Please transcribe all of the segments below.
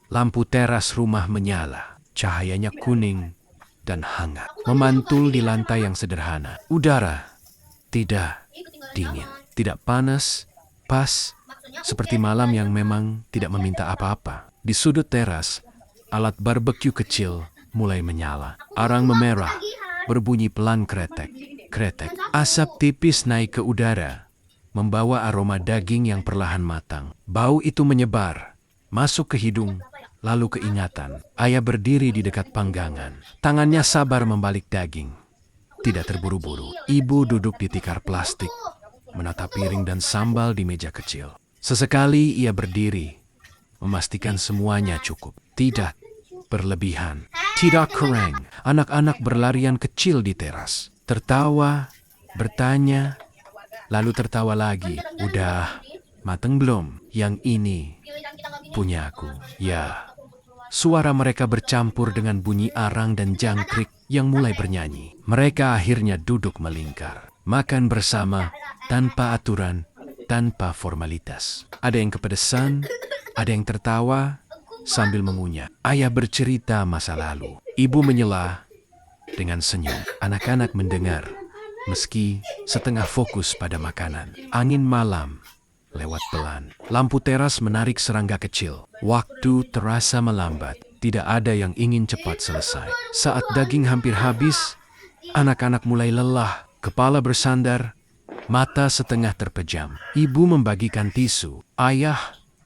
Lampu teras rumah menyala. Cahayanya kuning dan hangat. Memantul di lantai yang sederhana. Udara tidak dingin, tidak panas, pas seperti malam yang memang tidak meminta apa-apa. Di sudut teras, alat barbeque kecil mulai menyala. Arang memerah, berbunyi pelan kretek. Kretek. Asap tipis naik ke udara, membawa aroma daging yang perlahan matang. Bau itu menyebar, masuk ke hidung, lalu keingatan. Ayah berdiri di dekat panggangan. Tangannya sabar membalik daging. Tidak terburu-buru. Ibu duduk di tikar plastik, menatap piring dan sambal di meja kecil. Sesekali ia berdiri, memastikan semuanya cukup. Tidak berlebihan, tidak kurang. Anak-anak berlarian kecil di teras. Tertawa, bertanya, lalu tertawa lagi. Udah mateng belum? Yang ini punya aku. Ya. Suara mereka bercampur dengan bunyi arang dan jangkrik yang mulai bernyanyi. Mereka akhirnya duduk melingkar. Makan bersama, tanpa aturan, tanpa formalitas. Ada yang kepedesan, ada yang tertawa sambil mengunyah. Ayah bercerita masa lalu. Ibu menyela dengan senyum. Anak-anak mendengar, meski setengah fokus pada makanan. Angin malam lewat pelan. Lampu teras menarik serangga kecil. Waktu terasa melambat. Tidak ada yang ingin cepat selesai. Saat daging hampir habis, anak-anak mulai lelah. Kepala bersandar, mata setengah terpejam. Ibu membagikan tisu. Ayah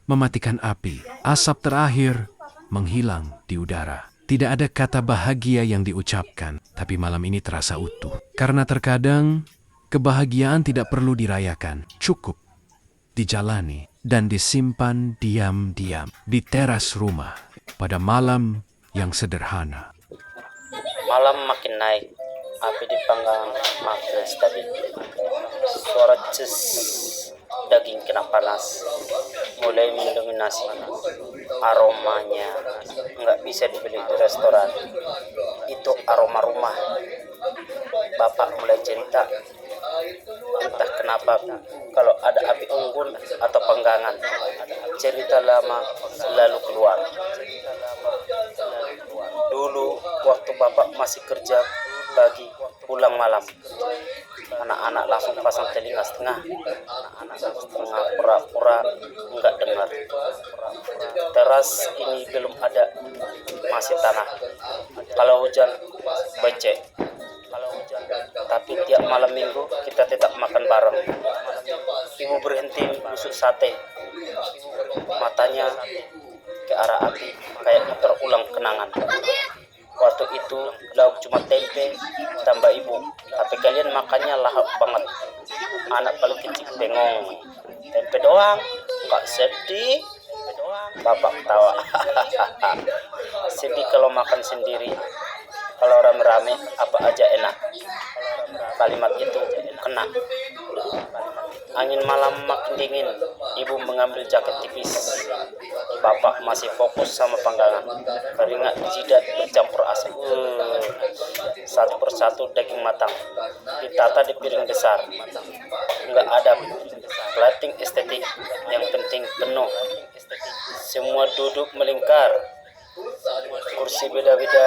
mematikan api. Asap terakhir menghilang di udara. Tidak ada kata bahagia yang diucapkan, tapi malam ini terasa utuh. Karena terkadang kebahagiaan tidak perlu dirayakan, cukup dijalani dan disimpan diam-diam di teras rumah pada malam yang sederhana. Malam makin naik, api di panggang makin stabil. Suara ces daging kena panas mulai mendominasi. Aromanya nggak bisa dibeli di restoran. Itu aroma rumah. Bapak mulai cerita, entah kenapa kalau ada api unggun atau panggangan, cerita lama selalu keluar. Dulu waktu bapak masih kerja pagi pulang malam, anak-anak langsung pasang telinga setengah pura-pura nggak dengar. Teras ini belum ada, masih tanah. Kalau hujan becek. Tapi tiap malam minggu kita tetap makan bareng. Ibu berhenti busuk sate, matanya ke arah api kayak terulang kenangan. Waktu itu lauk cuma tempe tambah ibu, tapi kalian makannya lahap banget. Anak paling kecil bengong, tempe doang, nggak sedih. Bapak ketawa. Sedih kalau makan sendiri, kalau rame-rame apa aja enak. Kalimat itu kena. Angin malam makin dingin. Ibu mengambil jaket tipis. Bapak masih fokus sama panggangan. Keringat jidat bercampur asap. Satu persatu daging matang ditata di piring besar. Enggak ada plating estetik, yang penting penuh. Semua duduk melingkar. Kursi beda-beda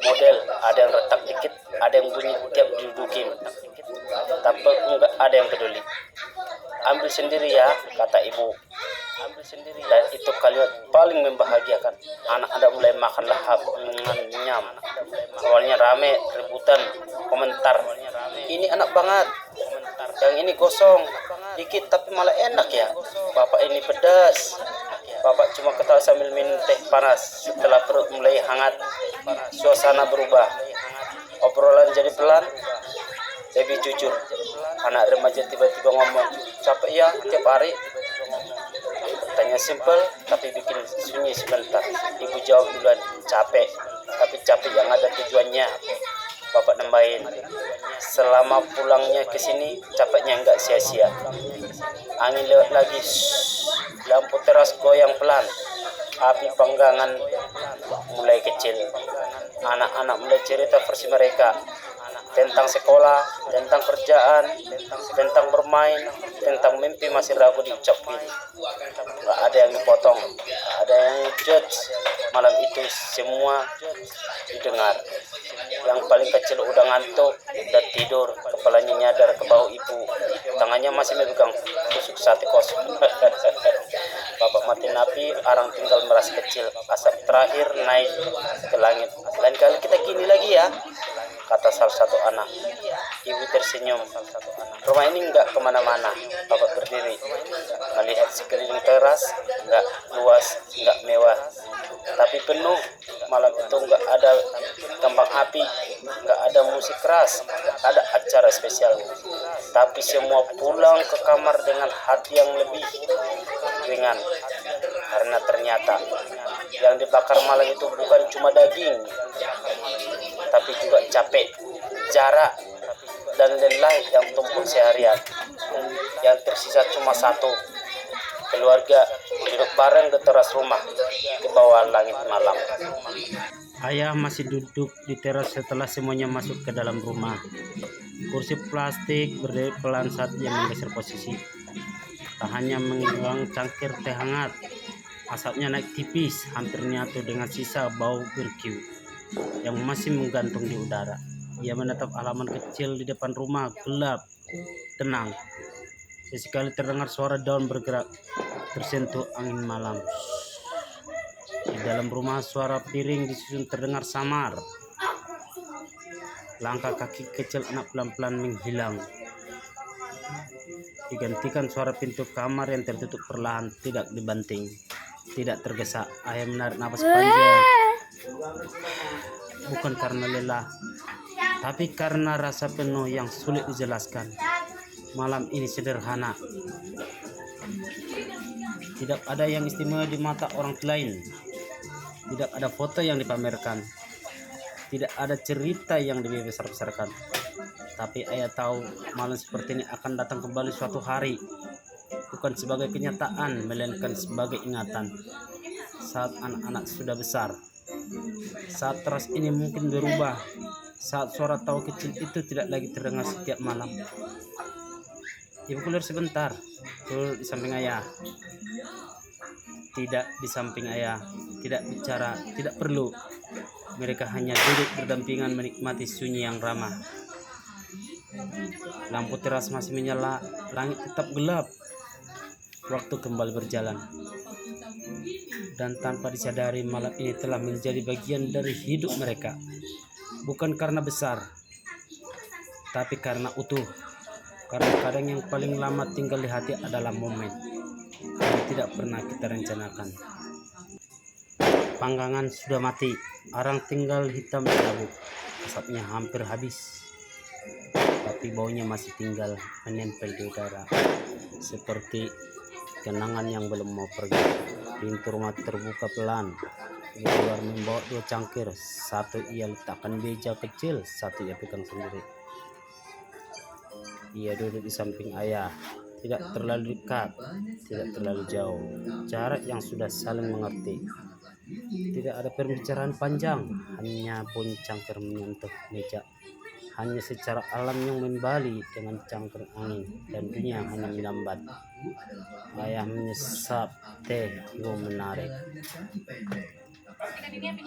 model, ada yang retak dikit, ada yang bunyi tiap didudukin. Tapi enggak ada yang peduli. Ambil sendiri ya, kata ibu. Dan itu kalimat paling membahagiakan. Anak-anak mulai makan lahap, nyam. Awalnya rame, rebutan, komentar. Ini enak banget. Yang ini gosong, dikit tapi malah enak ya. Bapak ini pedas. Bapak cuma ketawa sambil minum teh panas. Setelah perut mulai hangat, suasana berubah. Obrolan jadi pelan, lebih jujur. Anak remaja tiba-tiba ngomong, capek ya tiap hari? Tanya simpel tapi bikin sunyi sebentar. Ibu jawab duluan, capek, tapi capek yang ada tujuannya. Bapak nambahin, selama pulangnya ke sini capeknya enggak sia-sia. Angin lewat lagi, lampu teras goyang pelan. Api panggangan mulai kecil. Anak-anak mulai cerita versi mereka. tentang sekolah, tentang kerjaan, tentang bermain, tentang mimpi masih ragu diucapkan. Gak ada yang dipotong, gak ada yang judge. Malam itu semua didengar. Yang paling kecil udah ngantuk, udah tidur, kepalanya nyadar ke bawah ibu, tangannya masih memegang tusuk sate kosong. Bapak mati napi, orang tinggal merasa kecil. Asap terakhir naik ke langit. Lain kali kita gini lagi ya, kata salah satu anak. Ibu tersenyum. Rumah ini enggak kemana-mana. Bapak berdiri, melihat sekeliling teras, enggak luas, enggak mewah, tapi penuh. Malam itu enggak ada kembang api, enggak ada musik keras, enggak ada acara spesial. Tapi semua pulang ke kamar dengan hati yang lebih ringan. Karena ternyata yang dibakar malam itu bukan cuma daging, tapi juga capek, jarak, dan lelah yang tumpuk seharian. Yang tersisa cuma satu, keluarga duduk bareng di teras rumah di bawah langit malam. Ayah masih duduk di teras setelah semuanya masuk ke dalam rumah. Kursi plastik berdiri pelan saat ia menggeser posisi. Tak hanya menghilang cangkir teh hangat, asapnya naik tipis, hampir nyatu dengan sisa bau barbecue yang masih menggantung di udara. Ia menatap halaman kecil di depan rumah, gelap, tenang. Sesekali terdengar suara daun bergerak, tersentuh angin malam. Di dalam rumah suara piring disusun terdengar samar. Langkah kaki kecil anak pelan-pelan menghilang, digantikan suara pintu kamar yang tertutup perlahan, tidak dibanting, tidak tergesa. Ayah menarik napas panjang, bukan karena lelah, tapi karena rasa penuh yang sulit dijelaskan. Malam ini sederhana, tidak ada yang istimewa di mata orang lain, tidak ada foto yang dipamerkan, tidak ada cerita yang dibesar-besarkan. Tapi ayah tahu malam seperti ini akan datang kembali suatu hari, bukan sebagai kenyataan, melainkan sebagai ingatan. Saat anak-anak sudah besar, saat teras ini mungkin berubah, saat suara tawa kecil itu tidak lagi terdengar setiap malam. Ibu keluar sebentar, duduk di samping ayah. Tidak di samping ayah, tidak bicara, tidak perlu. Mereka hanya duduk berdampingan menikmati sunyi yang ramah. Lampu teras masih menyala, langit tetap gelap. Waktu kembali berjalan. Dan tanpa disadari malam ini telah menjadi bagian dari hidup mereka. Bukan karena besar, tapi karena utuh. Karena kadang yang paling lama tinggal di hati adalah momen yang tidak pernah kita rencanakan. Panggangan sudah mati, arang tinggal hitam berlabu, asapnya hampir habis, tapi baunya masih tinggal menempel di udara, seperti kenangan yang belum mau pergi. Pintu rumah terbuka pelan, di luar membawa 2 cangkir, satu ia letakkan meja kecil, satu ia pegang sendiri. Ia duduk di samping ayah, tidak terlalu dekat, tidak terlalu jauh, jarak yang sudah saling mengerti. Tidak ada pembicaraan panjang, hanya bunyi cangkir menyentuh meja, hanya secara alam yang membali dengan cangkir angin, dan dunia hanya melambat. Ayah menyesap teh, ibu menarik.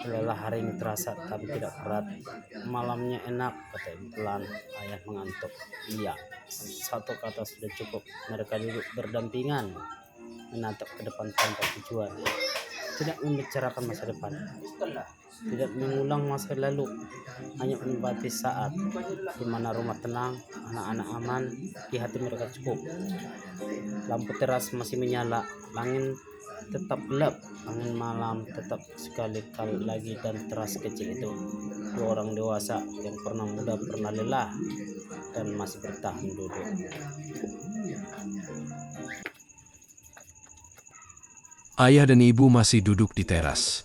Lelah hari ini terasa tapi tidak berat. Malamnya enak, kata ibu pelan. Ayah mengantuk. Iya, satu kata sudah cukup. Mereka duduk berdampingan, menatap ke depan tanpa tujuan. Tidak membicarakan masa depan, tidak mengulang masa lalu, hanya menikmati saat di mana rumah tenang, anak-anak aman, di hati mereka cukup. Lampu teras masih menyala, langit tetap gelap, angin malam tetap sekali lagi, dan teras kecil itu 2 orang dewasa yang pernah muda, pernah lelah, dan masih bertahan duduk. Ayah dan ibu masih duduk di teras.